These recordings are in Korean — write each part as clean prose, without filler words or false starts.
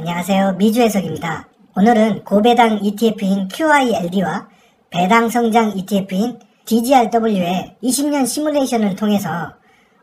안녕하세요. 미주해석입니다. 오늘은 고배당 ETF인 QILD와 배당 성장 ETF인 DGRW의 20년 시뮬레이션을 통해서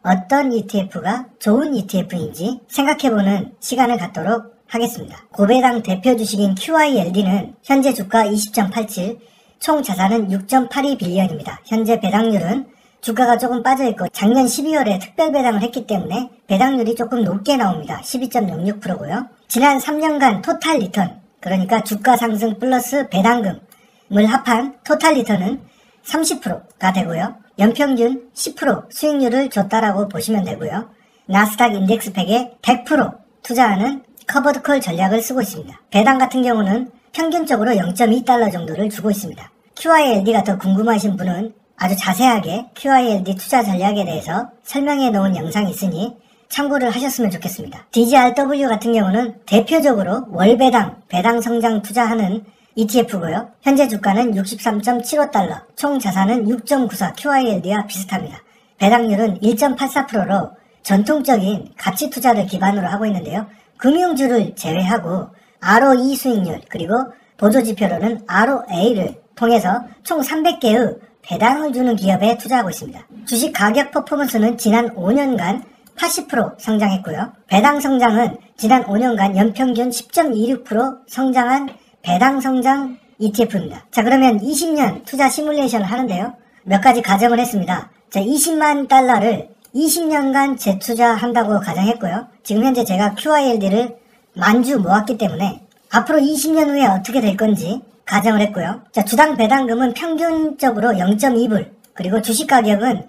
어떤 ETF가 좋은 ETF인지 생각해보는 시간을 갖도록 하겠습니다. 고배당 대표 주식인 QILD는 현재 주가 20.87, 총 자산은 6.82빌리언입니다. 현재 배당률은 주가가 조금 빠져있고 작년 12월에 특별 배당을 했기 때문에 배당률이 조금 높게 나옵니다. 12.06%고요. 지난 3년간 토탈 리턴, 그러니까 주가 상승 플러스 배당금을 합한 토탈 리턴은 30%가 되고요. 연평균 10% 수익률을 줬다라고 보시면 되고요. 나스닥 인덱스 100에 100% 투자하는 커버드 콜 전략을 쓰고 있습니다. 배당 같은 경우는 평균적으로 0.2달러 정도를 주고 있습니다. QILD가 더 궁금하신 분은 아주 자세하게 QILD 투자 전략에 대해서 설명해 놓은 영상이 있으니 참고를 하셨으면 좋겠습니다. DGRW 같은 경우는 대표적으로 월배당, 배당 성장 투자하는 ETF고요. 현재 주가는 63.75달러, 총 자산은 6.94 QILD와 비슷합니다. 배당률은 1.84%로 전통적인 가치 투자를 기반으로 하고 있는데요. 금융주를 제외하고 ROE 수익률 그리고 보조지표로는 ROA를 통해서 총 300개의 배당을 주는 기업에 투자하고 있습니다. 주식 가격 퍼포먼스는 지난 5년간 80% 성장했고요. 배당 성장은 지난 5년간 연평균 10.26% 성장한 배당 성장 ETF입니다. 자, 그러면 20년 투자 시뮬레이션을 하는데요. 몇 가지 가정을 했습니다. 자, 20만 달러를 20년간 재투자한다고 가정했고요. 지금 현재 제가 QILD를 만주 모았기 때문에 앞으로 20년 후에 어떻게 될 건지 가정을 했고요. 자, 주당 배당금은 평균적으로 0.2불, 그리고 주식 가격은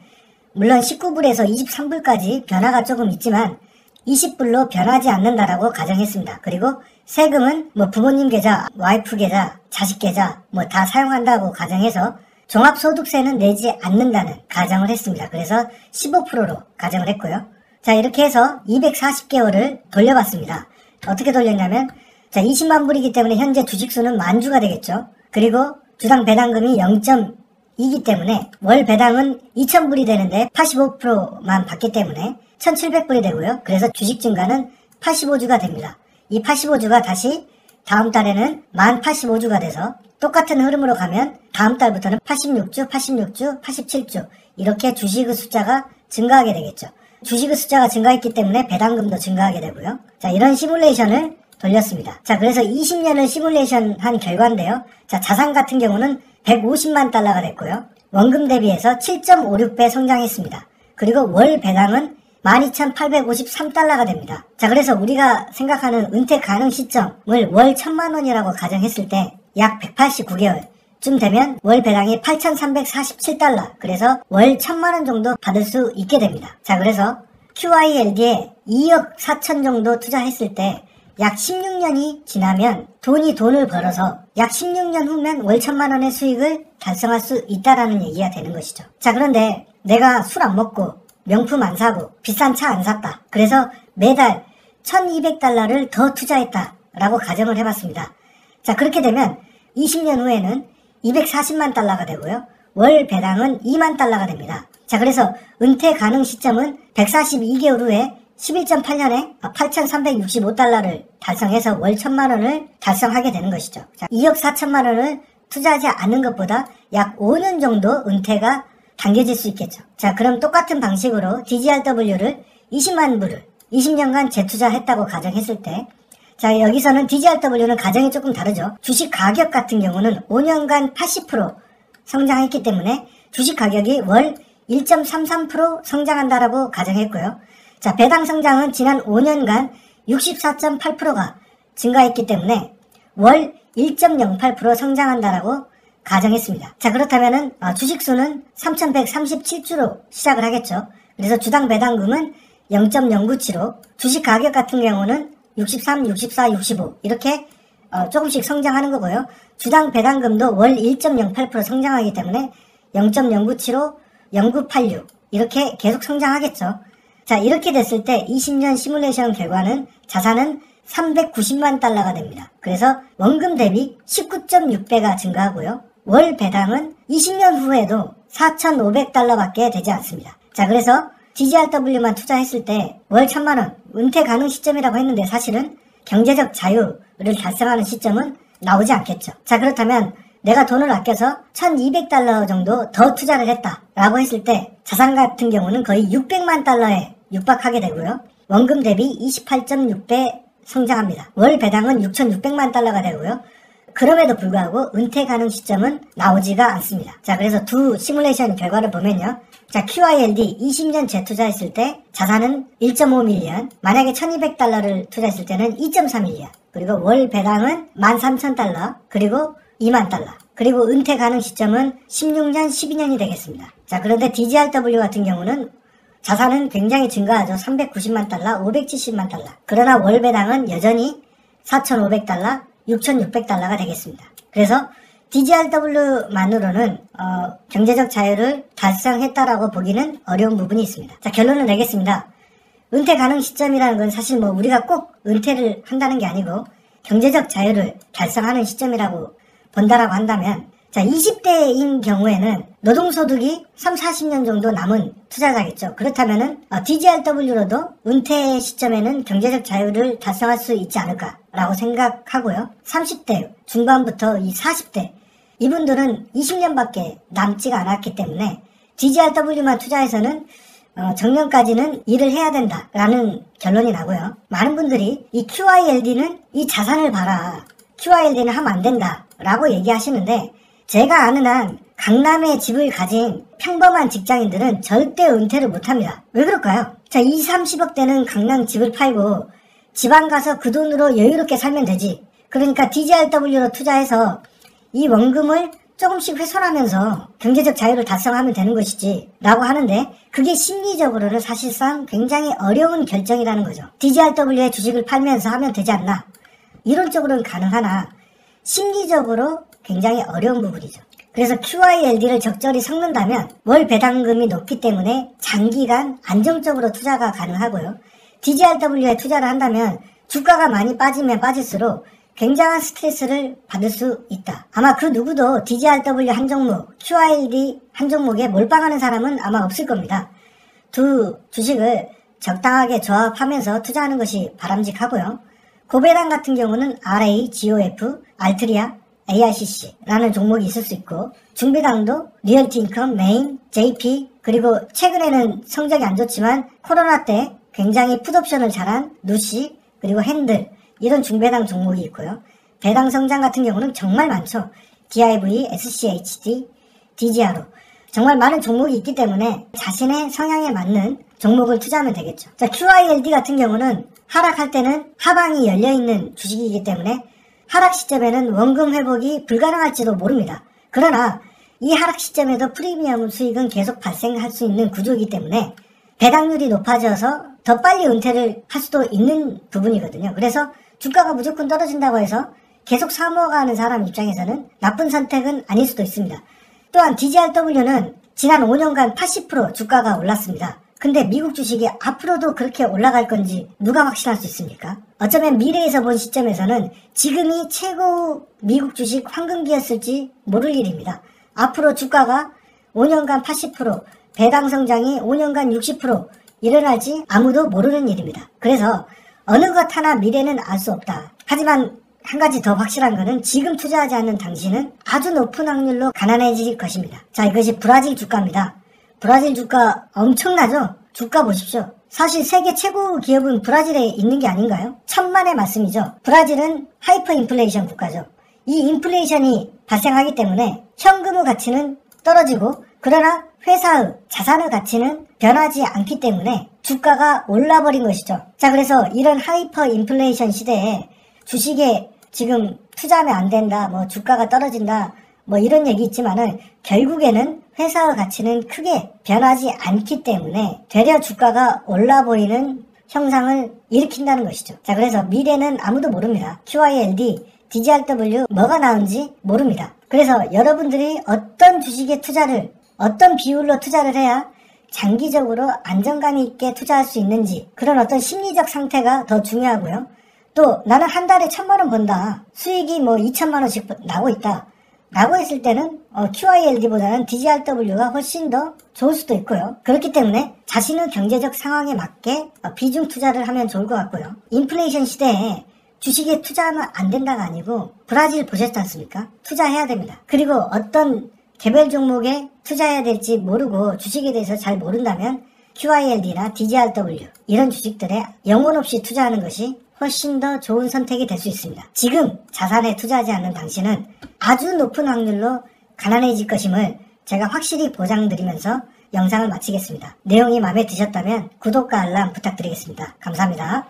물론 19불에서 23불까지 변화가 조금 있지만 20불로 변하지 않는다라고 가정했습니다. 그리고 세금은 부모님 계좌, 와이프 계좌, 자식 계좌 다 사용한다고 가정해서 종합소득세는 내지 않는다는 가정을 했습니다. 그래서 15%로 가정을 했고요. 자, 이렇게 해서 240개월을 돌려봤습니다. 어떻게 돌렸냐면, 자, 20만 불이기 때문에 현재 주식수는 만주가 되겠죠. 그리고 주당 배당금이 0.2기 때문에 월 배당은 2,000불이 되는데 85%만 받기 때문에 1,700불이 되고요. 그래서 주식 증가는 85주가 됩니다. 이 85주가 다시 다음 달에는 만 85주가 돼서 똑같은 흐름으로 가면 다음 달부터는 86주, 86주, 87주 이렇게 주식의 숫자가 증가하게 되겠죠. 주식의 숫자가 증가했기 때문에 배당금도 증가하게 되고요. 자, 이런 시뮬레이션을 돌렸습니다. 자, 그래서 20년을 시뮬레이션 한 결과인데요. 자, 자산 같은 경우는 150만 달러가 됐고요. 원금 대비해서 7.56배 성장했습니다. 그리고 월 배당은 12,853달러가 됩니다. 자, 그래서 우리가 생각하는 은퇴 가능 시점을 월 1,000만 원이라고 가정했을 때 약 189개월쯤 되면 월 배당이 8,347달러, 그래서 월 1,000만 원 정도 받을 수 있게 됩니다. 자, 그래서 QILD에 2억 4천 정도 투자했을 때 약 16년이 지나면 돈을 벌어서 약 16년 후면 월 1,000만 원의 수익을 달성할 수 있다라는 얘기가 되는 것이죠. 자, 그런데 내가 술 안 먹고 명품 안 사고 비싼 차 안 샀다. 그래서 매달 1,200달러를 더 투자했다라고 가정을 해봤습니다. 자, 그렇게 되면 20년 후에는 240만 달러가 되고요. 월 배당은 2만 달러가 됩니다. 자, 그래서 은퇴 가능 시점은 142개월 후에 11.8년에 8,365달러를 달성해서 월 1,000만 원을 달성하게 되는 것이죠. 자, 2억 4천만 원을 투자하지 않는 것보다 약 5년 정도 은퇴가 당겨질 수 있겠죠. 자, 그럼 똑같은 방식으로 DGRW를 20만 불을 20년간 재투자했다고 가정했을 때, 자, 여기서는 DGRW는 가정이 조금 다르죠. 주식 가격 같은 경우는 5년간 80% 성장했기 때문에 주식 가격이 월 1.33% 성장한다라고 가정했고요. 자, 배당 성장은 지난 5년간 64.8%가 증가했기 때문에 월 1.08% 성장한다라고 가정했습니다. 자, 그렇다면은 주식수는 3,137주로 시작을 하겠죠. 그래서 주당 배당금은 0.097로 주식 가격 같은 경우는 63, 64, 65 이렇게 조금씩 성장하는 거고요. 주당 배당금도 월 1.08% 성장하기 때문에 0.097로 0986 이렇게 계속 성장하겠죠. 자, 이렇게 됐을 때 20년 시뮬레이션 결과는 자산은 390만 달러가 됩니다. 그래서 원금 대비 19.6배가 증가하고요. 월 배당은 20년 후에도 4,500달러밖에 되지 않습니다. 자, 그래서 DGRW만 투자했을 때 월 1,000만원 은퇴 가능 시점이라고 했는데 사실은 경제적 자유를 달성하는 시점은 나오지 않겠죠. 자, 그렇다면 내가 돈을 아껴서 1200달러 정도 더 투자를 했다라고 했을 때 자산 같은 경우는 거의 600만 달러에 육박하게 되고요. 원금 대비 28.6배 성장합니다. 월 배당은 6,600만 달러가 되고요. 그럼에도 불구하고 은퇴 가능 시점은 나오지가 않습니다. 자, 그래서 두 시뮬레이션 결과를 보면요. 자, QILD 20년 재투자했을 때 자산은 1.5밀리언, 만약에 1200달러를 투자했을 때는 2.4밀리언, 그리고 월 배당은 13,000달러, 그리고 2만 달러, 그리고 은퇴 가능 시점은 16년, 12년이 되겠습니다. 자, 그런데 DGRW 같은 경우는 자산은 굉장히 증가하죠. 390만 달러, 570만 달러. 그러나 월 배당은 여전히 4,500달러, 6,600달러가 되겠습니다. 그래서 DGRW만으로는 경제적 자유를 달성했다라고 보기는 어려운 부분이 있습니다. 자, 결론을 내겠습니다. 은퇴 가능 시점이라는 건 사실 뭐 우리가 꼭 은퇴를 한다는 게 아니고 경제적 자유를 달성하는 시점이라고 본다라고 한다면, 자, 20대인 경우에는 노동소득이 3, 40년 정도 남은 투자자겠죠. 그렇다면은 DGRW로도 은퇴 시점에는 경제적 자유를 달성할 수 있지 않을까라고 생각하고요. 30대 중반부터 이 40대 이분들은 20년밖에 남지가 않았기 때문에 DGRW만 투자해서는 정년까지는 일을 해야 된다라는 결론이 나고요. 많은 분들이 이 QILD는 이 자산을 봐라, QILD는 하면 안 된다라고 얘기하시는데, 제가 아는 한 강남에 집을 가진 평범한 직장인들은 절대 은퇴를 못합니다. 왜 그럴까요? 자, 20, 30억 대는 강남 집을 팔고 지방 가서 그 돈으로 여유롭게 살면 되지. 그러니까 DGRW로 투자해서 이 원금을 조금씩 훼손하면서 경제적 자유를 달성하면 되는 것이지 라고 하는데, 그게 심리적으로는 사실상 굉장히 어려운 결정이라는 거죠. DGRW의 주식을 팔면서 하면 되지 않나. 이론적으로는 가능하나 심리적으로 굉장히 어려운 부분이죠. 그래서 QILD를 적절히 섞는다면 월 배당금이 높기 때문에 장기간 안정적으로 투자가 가능하고요. DGRW에 투자를 한다면 주가가 많이 빠지면 빠질수록 굉장한 스트레스를 받을 수 있다. 아마 그 누구도 DGRW 한 종목, QILD 한 종목에 몰빵하는 사람은 아마 없을 겁니다. 두 주식을 적당하게 조합하면서 투자하는 것이 바람직하고요. 고배당 같은 경우는 RA, GOF, 알트리아, ARCC라는 종목이 있을 수 있고, 중배당도 리얼티 인컴, 메인, JP, 그리고 최근에는 성적이 안 좋지만 코로나 때 굉장히 풋옵션을 잘한 누시, 그리고 핸들, 이런 중배당 종목이 있고요. 배당 성장 같은 경우는 정말 많죠. DIV, SCHD, DGRO. 정말 많은 종목이 있기 때문에 자신의 성향에 맞는 종목을 투자하면 되겠죠. 자, QILD 같은 경우는 하락할 때는 하방이 열려있는 주식이기 때문에 하락 시점에는 원금 회복이 불가능할지도 모릅니다. 그러나 이 하락 시점에도 프리미엄 수익은 계속 발생할 수 있는 구조이기 때문에 배당률이 높아져서 더 빨리 은퇴를 할 수도 있는 부분이거든요. 그래서 주가가 무조건 떨어진다고 해서 계속 사모가는 사람 입장에서는 나쁜 선택은 아닐 수도 있습니다. 또한 DGRW는 지난 5년간 80% 주가가 올랐습니다. 근데 미국 주식이 앞으로도 그렇게 올라갈 건지 누가 확신할 수 있습니까? 어쩌면 미래에서 본 시점에서는 지금이 최고 미국 주식 황금기였을지 모를 일입니다. 앞으로 주가가 5년간 80%, 배당 성장이 5년간 60% 일어날지 아무도 모르는 일입니다. 그래서 어느 것 하나 미래는 알 수 없다. 하지만 한 가지 더 확실한 거는 지금 투자하지 않는 당신은 아주 높은 확률로 가난해질 것입니다. 자, 이것이 브라질 주가입니다. 브라질 주가 엄청나죠? 주가 보십시오. 사실 세계 최고 기업은 브라질에 있는 게 아닌가요? 천만의 말씀이죠. 브라질은 하이퍼 인플레이션 국가죠. 이 인플레이션이 발생하기 때문에 현금의 가치는 떨어지고, 그러나 회사의 자산의 가치는 변하지 않기 때문에 주가가 올라버린 것이죠. 자, 그래서 이런 하이퍼 인플레이션 시대에 주식에 지금 투자하면 안 된다, 뭐 주가가 떨어진다, 뭐 이런 얘기 있지만은 결국에는 회사의 가치는 크게 변하지 않기 때문에 되려 주가가 올라 보이는 형상을 일으킨다는 것이죠. 자, 그래서 미래는 아무도 모릅니다. QILD, DGRW 뭐가 나은지 모릅니다. 그래서 여러분들이 어떤 주식에 투자를, 어떤 비율로 투자를 해야 장기적으로 안정감 있게 투자할 수 있는지, 그런 어떤 심리적 상태가 더 중요하고요. 또 나는 한 달에 1,000만 원 번다, 수익이 뭐 2,000만 원씩 나고 있다 라고 했을 때는 QILD보다는 DGRW가 훨씬 더 좋을 수도 있고요. 그렇기 때문에 자신의 경제적 상황에 맞게 비중 투자를 하면 좋을 것 같고요. 인플레이션 시대에 주식에 투자하면 안 된다가 아니고 브라질 보셨지 않습니까? 투자해야 됩니다. 그리고 어떤 개별 종목에 투자해야 될지 모르고 주식에 대해서 잘 모른다면 QILD나 DGRW 이런 주식들에 영혼 없이 투자하는 것이 훨씬 더 좋은 선택이 될 수 있습니다. 지금 자산에 투자하지 않는 당신은 아주 높은 확률로 가난해질 것임을 제가 확실히 보장드리면서 영상을 마치겠습니다. 내용이 마음에 드셨다면 구독과 알람 부탁드리겠습니다. 감사합니다.